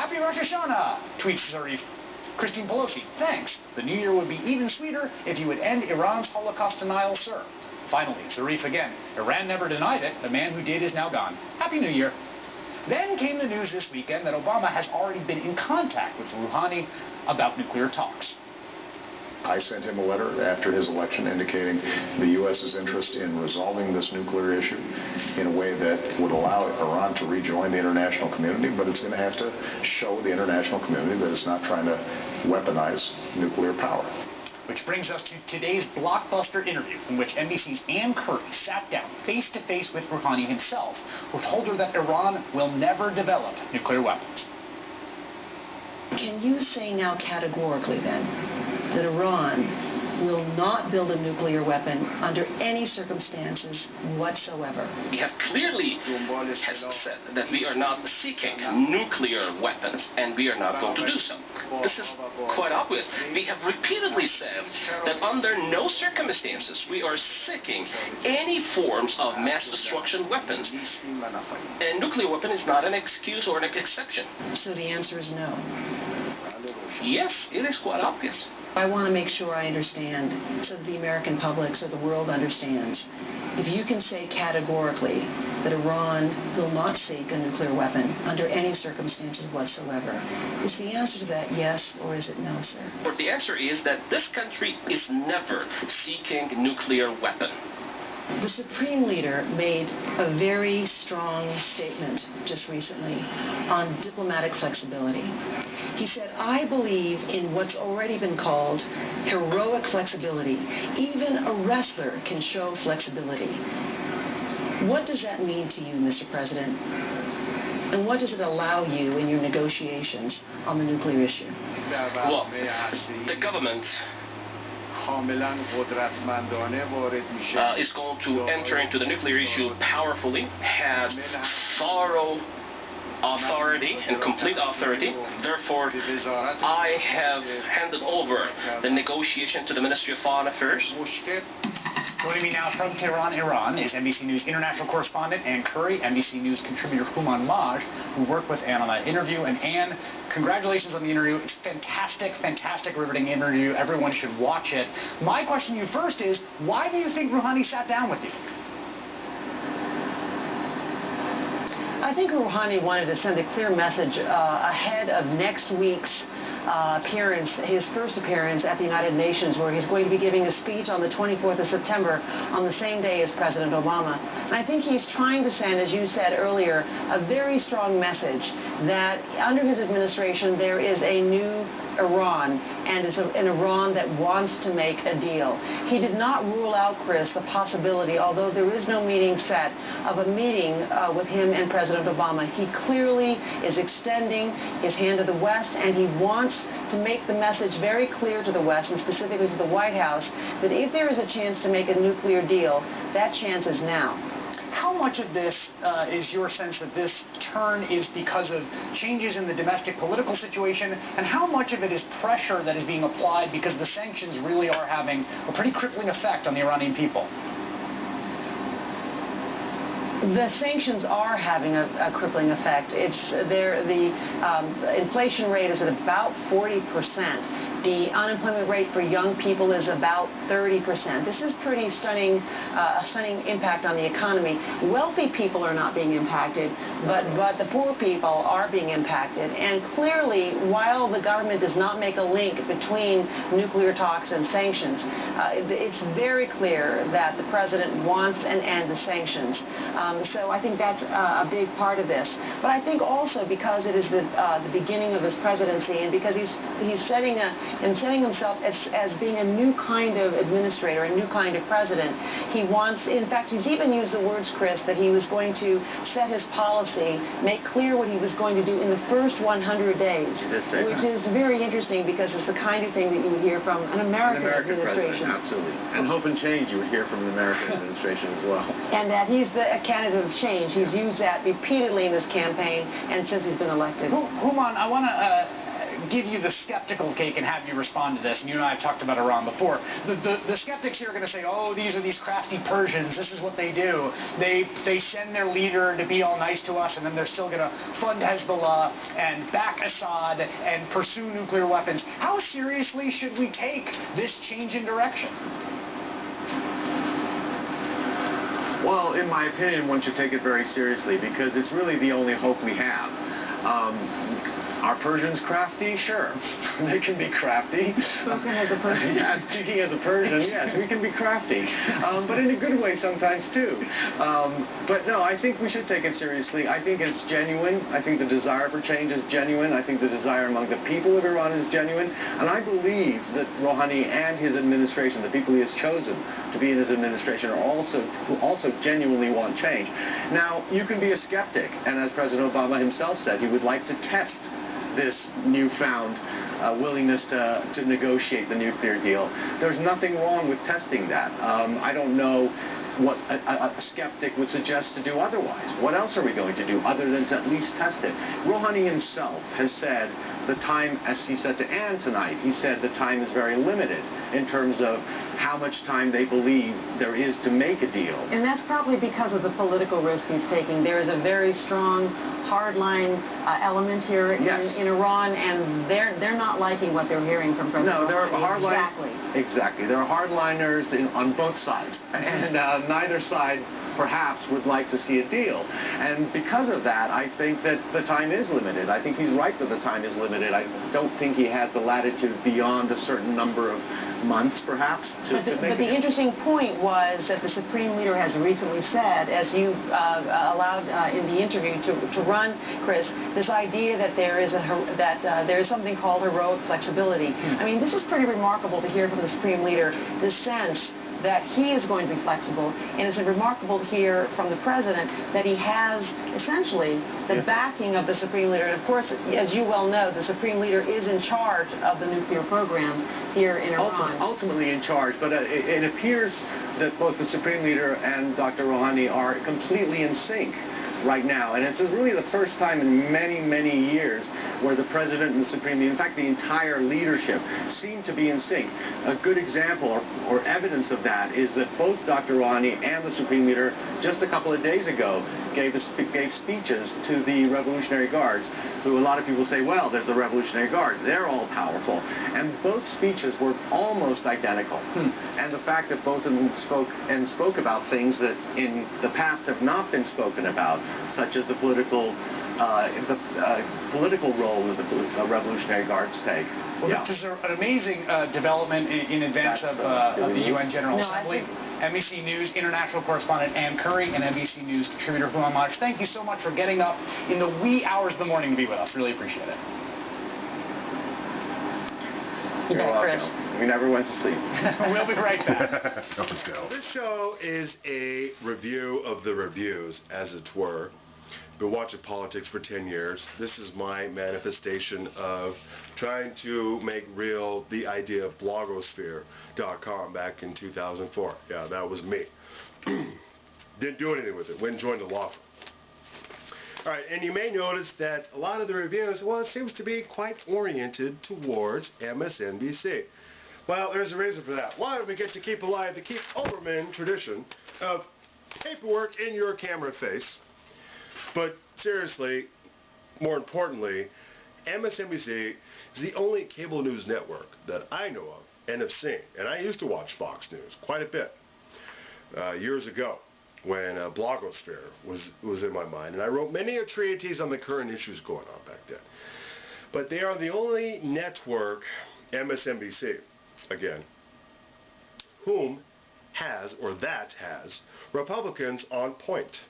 Happy Rosh Hashanah, tweets Zarif. Christine Pelosi, thanks. The new year would be even sweeter if you would end Iran's Holocaust denial, sir. Finally, Zarif again. Iran never denied it. The man who did is now gone. Happy New Year. Then came the news this weekend that Obama has already been in contact with Rouhani about nuclear talks. I sent him a letter after his election indicating the U.S.'s interest in resolving this nuclear issue in a way that would allow Iran to rejoin the international community, but it's going to have to show the international community that it's not trying to weaponize nuclear power. Which brings us to today's blockbuster interview in which NBC's Ann Curry sat down face-to-face with Rouhani himself, who told her that Iran will never develop nuclear weapons. Can you say now categorically then that Iran will not build a nuclear weapon under any circumstances whatsoever? We have clearly said that we are not seeking nuclear weapons, and we are not going to do so. This is quite obvious. We have repeatedly said that under no circumstances we are seeking any forms of mass destruction weapons. A nuclear weapon is not an excuse or an exception. So the answer is no. Yes, it is quite obvious. I want to make sure I understand, so that the American public, so the world understands. If you can say categorically that Iran will not seek a nuclear weapon under any circumstances whatsoever, is the answer to that yes or is it no, sir? But the answer is that this country is never seeking a nuclear weapon. The Supreme Leader made a very strong statement just recently on diplomatic flexibility. He said, I believe in what's already been called heroic flexibility. Even a wrestler can show flexibility. What does that mean to you, Mr. President? And what does it allow you in your negotiations on the nuclear issue? Well, the government is going to enter into the nuclear issue powerfully, has thorough authority and complete authority. Therefore, I have handed over the negotiation to the Ministry of Foreign Affairs. Joining me now from Tehran, Iran, is NBC News international correspondent Ann Curry, NBC News contributor Houman Maj, who worked with Ann on that interview. And Ann, congratulations on the interview. It's fantastic, fantastic, riveting interview. Everyone should watch it. My question to you first is, why do you think Rouhani sat down with you? I think Rouhani wanted to send a clear message ahead of next week's appearance, his first appearance at the United Nations, where he's going to be giving a speech on the 24th of September, on the same day as President Obama. And I think he's trying to send, as you said earlier, a very strong message that under his administration there is a new Iran, and is an Iran that wants to make a deal. He did not rule out, Chris, the possibility, although there is no meeting set, of a meeting with him and President Obama. He clearly is extending his hand to the West, and he wants to make the message very clear to the West, and specifically to the White House, that if there is a chance to make a nuclear deal, that chance is now. How much of this is your sense that this turn is because of changes in the domestic political situation, and how much of it is pressure that is being applied because the sanctions really are having a pretty crippling effect on the Iranian people? The sanctions are having a crippling effect. The inflation rate is at about 40%. The unemployment rate for young people is about 30%. This is pretty stunning, a stunning impact on the economy. Wealthy people are not being impacted, but the poor people are being impacted. And clearly, while the government does not make a link between nuclear talks and sanctions, it's very clear that the president wants an end to sanctions. So I think that's a big part of this. But I think also because it is the beginning of his presidency, and because he's setting himself as being a new kind of administrator, a new kind of president, he wants, in fact, he's even used the words, Chris, that he was going to set his policy, make clear what he was going to do in the first 100 days, which is very interesting because it's the kind of thing that you would hear from an American administration. Absolutely. And hope and change you would hear from an American administration as well. And that he's a candidate of change. He's used that repeatedly in this campaign and since he's been elected. Houman, I want to give you the skeptical cake and have you respond to this. And you and I have talked about Iran before. The skeptics here are going to say, oh, these are these crafty Persians. This is what they do. They send their leader to be all nice to us, and then they're still going to fund Hezbollah and back Assad and pursue nuclear weapons. How seriously should we take this change in direction? Well, in my opinion, one should take it very seriously because it's really the only hope we have. Are Persians crafty? Sure. They can be crafty. Spoken as a Persian? Yeah, speaking as a Persian, yes, we can be crafty. But in a good way sometimes, too. But no, I think we should take it seriously. I think it's genuine. I think the desire for change is genuine. I think the desire among the people of Iran is genuine. And I believe that Rouhani and his administration, the people he has chosen to be in his administration, are also genuinely want change. Now, you can be a skeptic. And as President Obama himself said, he would like to test this newfound willingness to negotiate the nuclear deal. There's nothing wrong with testing that. I don't know what a skeptic would suggest to do otherwise. What else are we going to do other than to at least test it? Rouhani himself has said the time, as he said to Ann tonight, he said the time is very limited in terms of how much time they believe there is to make a deal. And that's probably because of the political risk he's taking. There is a very strong hardline element here in Iran, and they're not liking what they're hearing from President No, there are hardliners. Exactly. There are hardliners on both sides, and neither side perhaps would like to see a deal. And because of that, I think that the time is limited. I think he's right that the time is limited. I don't think he has the latitude beyond a certain number of months, perhaps, to make it. But the interesting point was that the Supreme Leader has recently said, as you allowed in the interview to run, Chris, this idea that there is something called heroic flexibility. I mean, this is pretty remarkable to hear from the Supreme Leader, this sense that he is going to be flexible, and it's remarkable to hear from the President that he has essentially the backing of the Supreme Leader. And of course, as you well know, the Supreme Leader is in charge of the nuclear program here in Iran. Ultimately in charge, but it appears that both the Supreme Leader and Dr. Rouhani are completely in sync right now, and it's really the first time in many, many years where the President and the Supreme Leader, in fact the entire leadership, seem to be in sync. A good example or evidence of that is that both Dr. Rouhani and the Supreme Leader just a couple of days ago gave speeches to the Revolutionary Guards, who a lot of people say, well, there's the Revolutionary Guards, they're all powerful. And both speeches were almost identical. And the fact that both of them spoke about things that in the past have not been spoken about, such as the political role that the Revolutionary Guards take. Well, this is an amazing development in advance of the UN General Assembly. NBC News international correspondent Ann Curry and NBC News contributor Human Maj, thank you so much for getting up in the wee hours of the morning to be with us. Really appreciate it. You're welcome. We never went to sleep. We'll be right back. This show is a review of the reviews, as it were. Been watching politics for 10 years. This is my manifestation of trying to make real the idea of blogosphere.com back in 2004. Yeah, that was me. Didn't do anything with it. Went and joined the law firm. All right, and you may notice that a lot of the reviews, well, it seems to be quite oriented towards MSNBC. Well, there's a reason for that. Why do we get to keep alive the Keith Olbermann tradition of paperwork in your camera face? But seriously, more importantly, MSNBC is the only cable news network that I know of and have seen. And I used to watch Fox News quite a bit years ago when blogosphere was in my mind. And I wrote many a treatise on the current issues going on back then. But they are the only network, MSNBC, again, whom has, or that has, Republicans on point.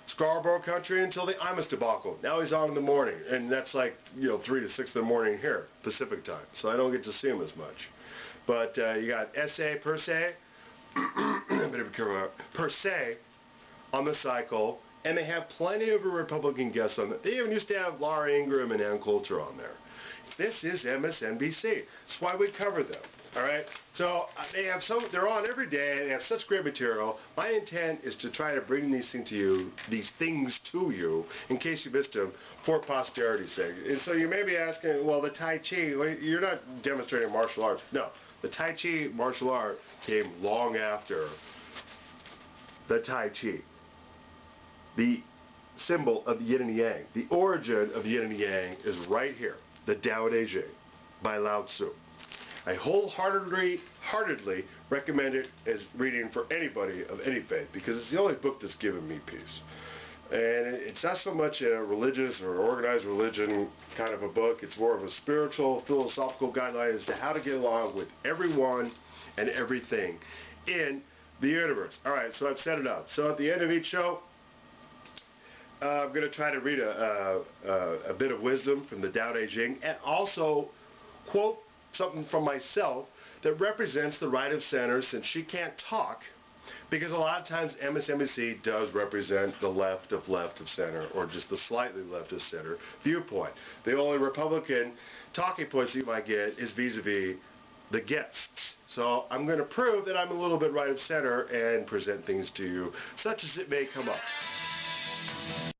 Scarborough country until the Imus debacle. Now he's on in the morning, and that's like, 3 to 6 in the morning here, Pacific time. So I don't get to see him as much. But you got S.A. per se, per se, on the cycle, and they have plenty of Republican guests on it. They even used to have Laura Ingraham and Ann Coulter on there. This is MSNBC. That's why we cover them. All right, so they're on every day. They have such great material. My intent is to try to bring these things to you, in case you missed them, for posterity's sake. And so you may be asking, well, the Tai Chi, well, you're not demonstrating martial arts. No, the Tai Chi martial art came long after the Tai Chi, the symbol of yin and yang. The origin of yin and yang is right here, the Tao Te Ching by Lao Tzu. I wholeheartedly recommend it as reading for anybody of any faith, because it's the only book that's given me peace. And it's not so much a religious or organized religion kind of a book. It's more of a spiritual, philosophical guideline as to how to get along with everyone and everything in the universe. All right, so I've set it up. So at the end of each show, I'm going to try to read a bit of wisdom from the Tao Te Ching, and also quote something from myself that represents the right of center, since she can't talk, because a lot of times MSNBC does represent the left of center, or just the slightly left of center viewpoint. The only Republican talking points you might get is vis-a-vis the guests. So I'm going to prove that I'm a little bit right of center and present things to you such as it may come up.